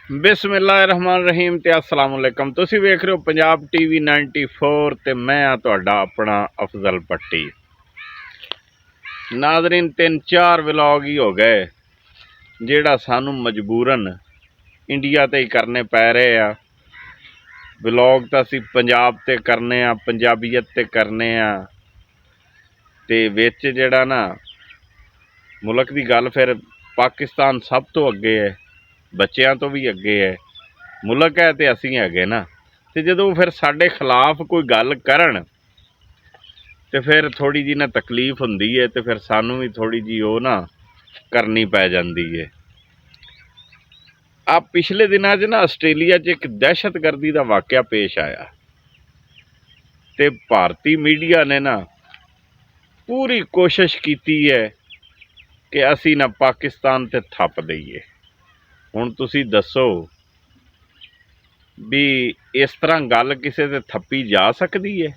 बिस्मिल्लाहिर्रहमानिर्रहीम ते अस्सलामुअलैकुम। तुसी वेख रहे हो पंजाब टीवी 94 ते मैं हाँ तुहाडा अपना अफजल पट्टी। नाज़रीन 3-4 व्लॉग ही हो गए जेड़ा सानू मजबूरन इंडिया ते ही करने पै रहे आ। व्लॉग तो असी पंजाब ते करने आ, पंजाबीयत ते करने आ ते विच जेड़ा ना मुल्क दी गल फिर पाकिस्तान सब तो अगे है, बच्चों तो भी अगे है, मुल्क है तो असी है ना। तो जो फिर साढ़े खिलाफ कोई गल करन तो फिर थोड़ी जी ना तकलीफ होंदी है, तो फिर सानू भी थोड़ी जी वो ना करनी पै जाती है। आप पिछले दिनों च ना आस्ट्रेलिया च एक दहशतगर्दी का वाक़या पेश आया तो भारतीय मीडिया ने ना पूरी कोशिश की है कि असी ना पाकिस्तान ते थप दईए। हुण तुसी दसो भी इस तरह गल किसी ते थप्पी जा सकती है?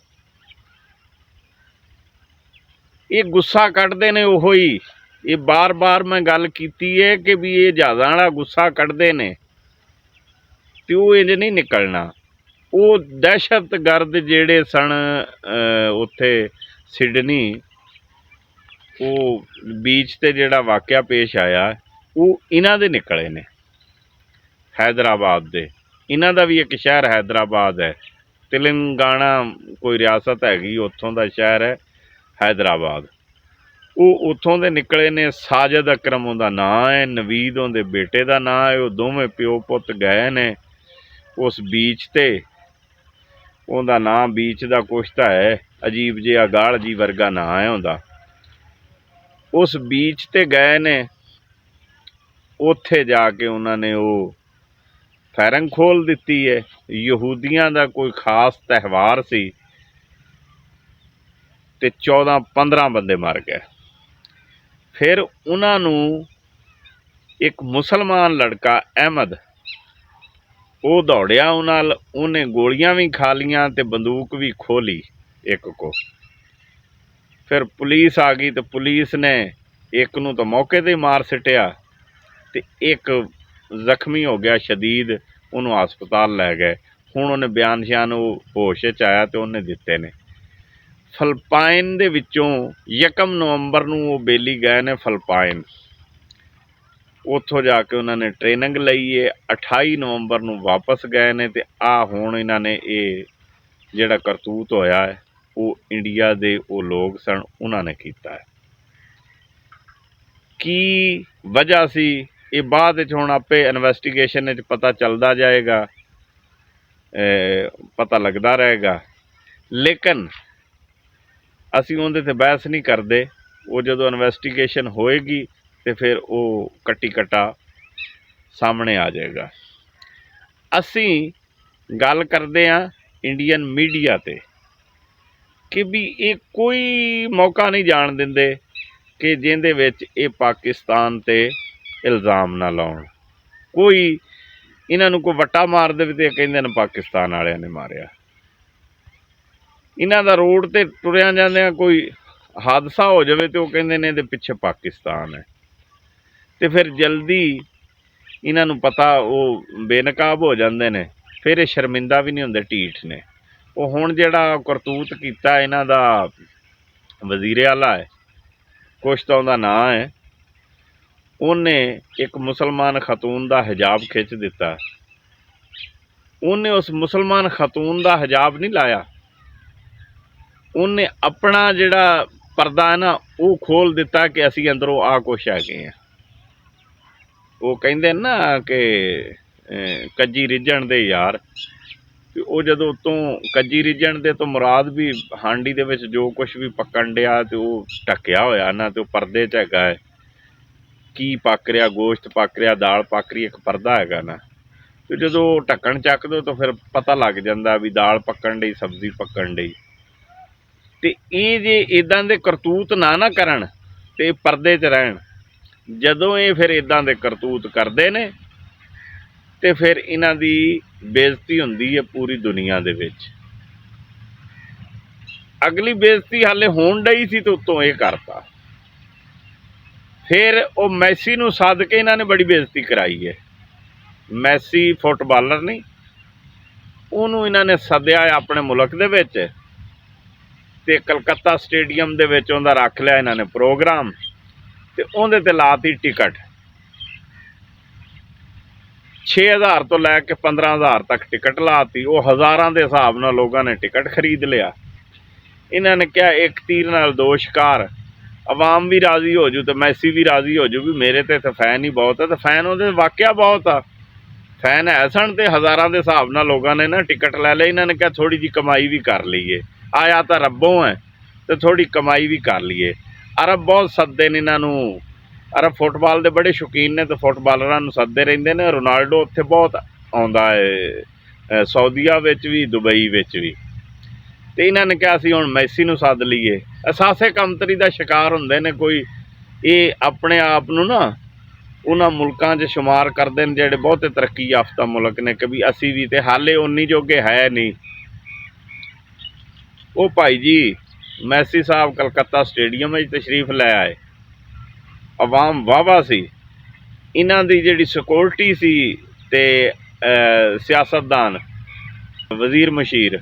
ये गुस्सा कढ़दे ने ओहो ही, ये बार बार मैं गल कीती है कि भी ये जहाज़ां वाला गुस्सा कढ़दे ने ते वो इंज नहीं निकलना। वो दहशतगर्द जेड़े सन उत्थे सिडनी वो बीच ते जेड़ा वाक़या पेश आया वो इन्हां दे निकले ने, हैदराबाद दे। इन्हां दा भी एक शहर हैदराबाद है, तेलंगाना कोई रियासत हैगी, उत्थों दा शहर है हैदराबाद। वो उत्थों दे निकले ने। साजिद अकरम उहदा नाम है, नवीद उहदे बेटे का नाम है। वो दोवें प्यो पुत गए ने उस बीच ते। उहदा नाम बीच का कुछ तो है, अजीब जिहा गाल जी वर्गा नाम है उहदा। उस बीच ते गए ने, उत्थे जाके उन्होंने वो फायरिंग खोल दी है। यहूदियों का कोई खास त्यौहार सी ते 14-15 बंदे मर गए। फिर उन्होंने एक मुसलमान लड़का अहमद वो दौड़िया, उन्हें गोलियां भी खा लियां ते बंदूक भी खोली एक को। फिर पुलिस आ गई तो पुलिस ने एक नूं तो मौके ते मार सिटिया ते एक जख्मी हो गया शदीद, उन्होंने हस्पताल लै गए। हुण उन्हें बयान श्यान वो होश च आया तो उन्हें दिते ने। फिलिपाइन दे विचों 1 नवंबर नूं वो बेली गए ने फिलिपाइन। उत्थों जाके उन्होंने ट्रेनिंग लई है। 28 नवंबर नूं वापस गए ने ते आ हुण इन्हां ने ये जिहड़ा करतूत होया है वो इंडिया दे वो लोग सन उन्होंने किया है। की वजह सी ये बाद हुण आपे इन्वेस्टिगेशन पता चलता जाएगा, पता लगता रहेगा। लेकिन असी उहदे ते बहस नहीं करते। वो जो इन्वेस्टिगेशन होएगी तो फिर वो कट्टी कट्टा सामने आ जाएगा। असी गल करते हैं इंडियन मीडिया ते कि भी ये कोई मौका नहीं जान देंदे कि जिहदे विच ये पाकिस्तान ते इल्ज़ाम ना लाउण। कोई इन्हां नूं कोई वट्टा मार दे ते कहिंदे ने पाकिस्तान वालियां ने मारिया। इन्हां दा रोड ते टुरिया जांदियां कोई हादसा हो जाए तो कहिंदे ने इहदे पिछे पाकिस्तान है। तो फिर जल्दी इन्हां नूं पता वो बेनकाब हो जाते ने, फिर ये शर्मिंदा भी नहीं होंदे, ढीठ ने। वो हुण जिहड़ा करतूत कीता इन्हां दा वजीरे आला है, कुछ तो उहदा नाम है, उन्हें एक मुसलमान खतून का हिजाब खिंच दिता। उन्हें उस मुसलमान खतून का हिजाब नहीं लाया, उन्हें अपना जिहड़ा पर्दा है ना वो खोल दिता कि असी अंदरों आ कुछ है। वो कहिंदे ना कि कज्जी रिझण दे यार, वो जदों उतों कज्जी रिझण दे तो मुराद भी हांडी दे विच जो कुछ भी पकण डिया तो वो ढकिया होया ना, तो परदे च हैगा है की पक रहा, गोश्त पक रहा, दाल पक रही, एक परदा हैगा ना। तो जो ढक्कन चक दो तो फिर पता लग जाता भी दाल पकन डई, सब्जी पकन डई। तो ये जे इदां दे करतूत ना करन ते परदे च रहन, जदों ये फिर इदां दे करतूत करते ने तो फिर इन्हां दी बेइज्जती हुंदी है पूरी दुनिया दे विच। अगली बेइज्जती हाले होण डई सी तो उत्तों ये करता। फिर वो मैसी नूं सद के इन्हां ने बड़ी बेइज्जती कराई है। ਮੈਸੀ ਫੁੱਟਬਾਲਰ ਨਹੀਂ, ਉਹਨੂੰ ਇਹਨਾਂ ਨੇ ਸੱਦਿਆ ਆਪਣੇ ਮੁਲਕ ਦੇ ਵਿੱਚ ਤੇ ਕਲਕੱਤਾ ਸਟੇਡੀਅਮ ਦੇ ਵਿੱਚ ਉਹਦਾ ਰੱਖ ਲਿਆ ਇਹਨਾਂ ਨੇ ਪ੍ਰੋਗਰਾਮ, ਤੇ ਉਹਦੇ ਤੇ ਲਾਤੀ ਟਿਕਟ 6000 ਤੋਂ ਲੈ ਕੇ 15000 ਤੱਕ ਟਿਕਟ ਲਾਤੀ। ਉਹ ਹਜ਼ਾਰਾਂ ਦੇ ਹਿਸਾਬ ਨਾਲ ਲੋਕਾਂ ਨੇ ਟਿਕਟ ਖਰੀਦ ਲਿਆ। ਇਹਨਾਂ ਨੇ ਕਿਹਾ ਇੱਕ ਤੀਰ ਨਾਲ ਦੋ ਸ਼ਿਕਾਰ, ਆਵਾਮ ਵੀ ਰਾਜ਼ੀ ਹੋ ਜੂ ਤੇ ਮੈਸੀ ਵੀ ਰਾਜ਼ੀ ਹੋ ਜੂ ਵੀ ਮੇਰੇ ਤੇ ਫੈਨ ਹੀ ਬਹੁਤ ਹੈ। ਤੇ ਫੈਨ ਉਹਦੇ ਵਾਕਿਆ ਬਹੁਤ ਆ, ਫੈਨ ਹੈ ਸਨ ਤੇ ਹਜ਼ਾਰਾਂ ਦੇ ਹਿਸਾਬ ਨਾਲ ਲੋਕਾਂ ਨੇ ਨਾ ਟਿਕਟ ਲੈ ਲਈ। ਇਹਨਾਂ ਨੇ ਕਿਹਾ ਥੋੜੀ ਜਿਹੀ ਕਮਾਈ ਵੀ ਕਰ ਲਈਏ, ਆਇਆ ਤਾਂ ਰੱਬੋਂ ਹੈ ਤੇ ਥੋੜੀ ਕਮਾਈ ਵੀ ਕਰ ਲਈਏ। ਅਰਬ ਬਹੁਤ ਸੱਦਦੇ ਨੇ ਇਹਨਾਂ ਨੂੰ, ਅਰਬ ਫੁੱਟਬਾਲ ਦੇ ਬੜੇ ਸ਼ੌਕੀਨ ਨੇ ਤੇ ਫੁੱਟਬਾਲਰਾਂ ਨੂੰ ਸੱਦਦੇ ਰਹਿੰਦੇ ਨੇ। ਰੋਨਾਲਡੋ ਉੱਥੇ ਬਹੁਤ ਆਉਂਦਾ ਹੈ, ਸਾਊਦੀਆ ਵਿੱਚ ਵੀ ਦੁਬਈ ਵਿੱਚ ਵੀ। ਤੇ ਇਹਨਾਂ ਨੇ ਕਿਹਾ ਅਸੀਂ ਹੁਣ ਮੈਸੀ ਨੂੰ ਸੱਦ ਲਈਏ। ਅਹਿਸਾਸੇ ਕਮਤਰੀ ਦਾ ਸ਼ਿਕਾਰ ਹੁੰਦੇ ਨੇ ਕੋਈ, ਇਹ ਆਪਣੇ ਆਪ ਨੂੰ ਨਾ ਉਹਨਾਂ ਮੁਲਕਾਂ 'ਚ ਸ਼ੁਮਾਰ ਕਰਦੇ ਨੇ ਜਿਹੜੇ ਬਹੁਤੇ ਤਰੱਕੀ ਯਾਫਤਾ ਮੁਲਕ ਨੇ, ਕਿ ਵੀ ਅਸੀਂ ਵੀ ਤੇ ਹਾਲੇ ਉਨੀ ਜੋਗੇ ਹੈ ਨਹੀਂ। ਉਹ ਭਾਈ ਜੀ ਮੈਸੀ ਸਾਹਿਬ ਕਲਕੱਤਾ ਸਟੇਡੀਅਮ ਵਿੱਚ ਤਸ਼ਰੀਫ ਲੈ ਆਏ, ਆਵਾਮ ਵਾਹਵਾ ਸੀ। ਇਹਨਾਂ ਦੀ ਜਿਹੜੀ ਸਿਕਿਉਰਟੀ ਸੀ ਤੇ ਸਿਆਸਤਦਾਨ ਵਜ਼ੀਰ ਮਸ਼ੀਰ,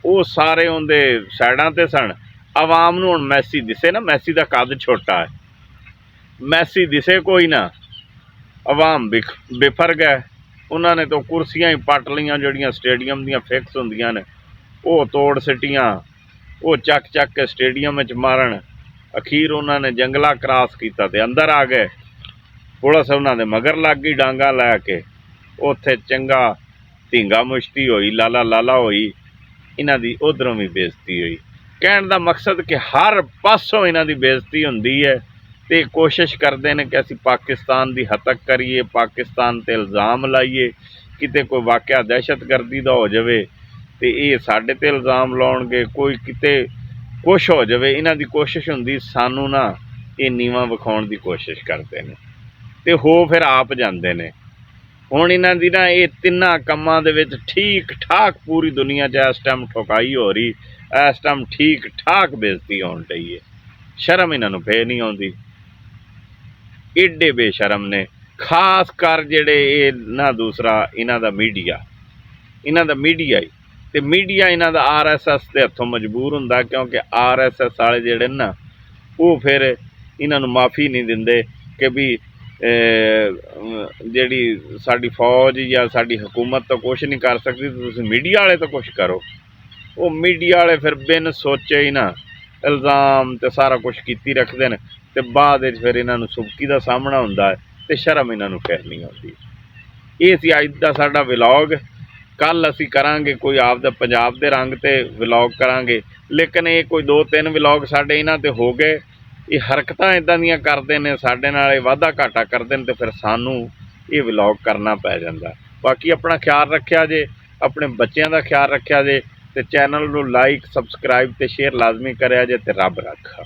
ਉਹ ਸਾਰੇ ਉਹਦੇ ਸਾਈਡਾਂ 'ਤੇ ਸਨ। ਆਵਾਮ ਨੂੰ ਹੁਣ ਮੈਸੀ ਦਿਸੇ ਨਾ, ਮੈਸੀ ਦਾ ਕੱਦ ਛੋਟਾ ਹੈ, ਮੈਸੀ ਦਿਸੇ ਕੋਈ ਨਾ, ਆਵਾਮ ਬਿਫਰ ਗਏ। ਉਹਨਾਂ ਨੇ ਤਾਂ ਕੁਰਸੀਆਂ ਹੀ ਪੱਟ ਲਈਆਂ ਜਿਹੜੀਆਂ ਸਟੇਡੀਅਮ ਦੀਆਂ ਫਿਕਸ ਹੁੰਦੀਆਂ ਨੇ, ਉਹ ਤੋੜ ਸਿੱਟੀਆਂ, ਉਹ ਚੱਕ ਚੱਕ ਕੇ ਸਟੇਡੀਅਮ ਵਿੱਚ ਮਾਰਨ। ਅਖੀਰ ਉਹਨਾਂ ਨੇ ਜੰਗਲਾ ਕ੍ਰਾਸ ਕੀਤਾ ਤੇ ਅੰਦਰ ਆ ਗਏ। ਪੁਲਿਸ ਉਹਨਾਂ ਦੇ ਮਗਰ ਲੱਗ ਗਈ ਡਾਂਗਾ ਲੈ ਕੇ। ਉੱਥੇ ਚੰਗਾ ਧੀਂਗਾ ਮੁਸ਼ਤੀ ਹੋਈ, ਲਾਲਾ ਲਾਲਾ ਹੋਈ, ਇਹਨਾਂ ਦੀ ਉੱਧਰੋਂ ਵੀ ਬੇਇੱਜ਼ਤੀ ਹੋਈ। ਕਹਿਣ ਦਾ ਮਕਸਦ ਕਿ ਹਰ ਪਾਸੋਂ ਇਹਨਾਂ ਦੀ ਬੇਇੱਜ਼ਤੀ ਹੁੰਦੀ ਹੈ ਤੇ ਕੋਸ਼ਿਸ਼ ਕਰਦੇ ਨੇ ਕਿ ਅਸੀਂ ਪਾਕਿਸਤਾਨ ਦੀ ਹੱਤਕ ਕਰੀਏ, ਪਾਕਿਸਤਾਨ 'ਤੇ ਇਲਜ਼ਾਮ ਲਾਈਏ। ਕਿਤੇ ਕੋਈ ਵਾਕਿਆ ਦਹਿਸ਼ਤਗਰਦੀ ਦਾ ਹੋ ਜਾਵੇ ਤੇ ਇਹ ਸਾਡੇ 'ਤੇ ਇਲਜ਼ਾਮ ਲਾਉਣਗੇ, ਕੋਈ ਕਿਤੇ ਕੁਛ ਹੋ ਜਾਵੇ। ਇਹਨਾਂ ਦੀ ਕੋਸ਼ਿਸ਼ ਹੁੰਦੀ ਸਾਨੂੰ ਨਾ ਇਹ ਨੀਵਾਂ ਵਿਖਾਉਣ ਦੀ ਕੋਸ਼ਿਸ਼ ਕਰਦੇ ਨੇ ਤੇ ਹੋ ਫਿਰ ਆਪ ਜਾਂਦੇ ਨੇ। ਹੁਣ ਇਹਨਾਂ ਦੀ ਨਾ ਇਹ ਤਿੰਨਾਂ ਕੰਮਾਂ ਦੇ ਵਿੱਚ ਠੀਕ ਠਾਕ ਪੂਰੀ ਦੁਨੀਆ 'ਚ ਇਸ ਟਾਈਮ ਠੁਕਾਈ ਹੋ ਰਹੀ, ਇਸ ਟਾਈਮ ਠੀਕ ਠਾਕ ਬੇਇੱਜ਼ਤੀ ਹੋਣ ਡਈ ਹੈ। ਸ਼ਰਮ ਇਹਨਾਂ ਨੂੰ ਫੇਰ ਨਹੀਂ ਆਉਂਦੀ, ਏਡੇ ਬੇਸ਼ਰਮ ਨੇ। ਖਾਸ ਕਰ ਜਿਹੜੇ ਇਹ ਨਾ ਦੂਸਰਾ ਇਹਨਾਂ ਦਾ ਮੀਡੀਆ ਹੀ, ਤੇ ਮੀਡੀਆ ਇਹਨਾਂ ਦਾ RSS ਦੇ ਹੱਥੋਂ ਮਜਬੂਰ ਹੁੰਦਾ, ਕਿਉਂਕਿ RSS ਵਾਲੇ ਜਿਹੜੇ ਨਾ ਉਹ ਫਿਰ ਇਹਨਾਂ ਨੂੰ ਮਾਫੀ ਨਹੀਂ ਦਿੰਦੇ ਕਿ ਵੀ ਜਿਹੜੀ ਸਾਡੀ ਫੌਜ ਜਾਂ ਸਾਡੀ ਹਕੂਮਤ ਤਾਂ ਕੁਛ ਨਹੀਂ ਕਰ ਸਕਦੀ, ਤੁਸੀਂ ਮੀਡੀਆ ਵਾਲੇ ਤਾਂ ਕੁਛ ਕਰੋ। ਉਹ ਮੀਡੀਆ ਵਾਲੇ ਫਿਰ ਬਿਨ ਸੋਚੇ ਹੀ ਨਾ ਇਲਜ਼ਾਮ ਤੇ ਸਾਰਾ ਕੁਛ ਕੀਤੀ ਰੱਖਦੇ ਨੇ ਤੇ ਬਾਅਦ ਵਿੱਚ ਫਿਰ ਇਹਨਾਂ ਨੂੰ ਸੁਬਕੀ ਦਾ ਸਾਹਮਣਾ ਹੁੰਦਾ ਹੈ ਤੇ ਸ਼ਰਮ ਇਹਨਾਂ ਨੂੰ ਫੇਰ ਨਹੀਂ ਆਉਂਦੀ। ਇਹ ਸੀ ਅੱਜ ਦਾ ਸਾਡਾ ਵਲੌਗ। ਕੱਲ੍ਹ ਅਸੀਂ ਕਰਾਂਗੇ ਕੋਈ ਆਪਦਾ ਪੰਜਾਬ ਦੇ ਰੰਗ 'ਤੇ ਵਲੌਗ ਕਰਾਂਗੇ, ਲੇਕਿਨ ਇਹ ਕੋਈ 2-3 ਵਲੌਗ ਸਾਡੇ ਇਹਨਾਂ 'ਤੇ ਹੋ ਗਏ। ਇਹ ਹਰਕਤਾਂ ਇੱਦਾਂ ਦੀਆਂ ਕਰਦੇ ਨੇ, ਸਾਡੇ ਨਾਲ ਇਹ ਵਾਧਾ ਘਾਟਾ ਕਰਦੇ ਨੇ ਤੇ ਫਿਰ ਸਾਨੂੰ ਇਹ ਵਲੌਗ ਕਰਨਾ ਪੈ ਜਾਂਦਾ। ਬਾਕੀ ਆਪਣਾ ਖਿਆਲ ਰੱਖਿਆ ਜੇ, ਆਪਣੇ ਬੱਚਿਆਂ ਦਾ ਖਿਆਲ ਰੱਖਿਆ ਜੇ ਤੇ ਚੈਨਲ ਨੂੰ ਲਾਈਕ, ਸਬਸਕ੍ਰਾਈਬ ਤੇ ਸ਼ੇਅਰ ਲਾਜ਼ਮੀ ਕਰਿਆ ਜੇ ਤੇ ਰੱਬ ਰੱਖਾ।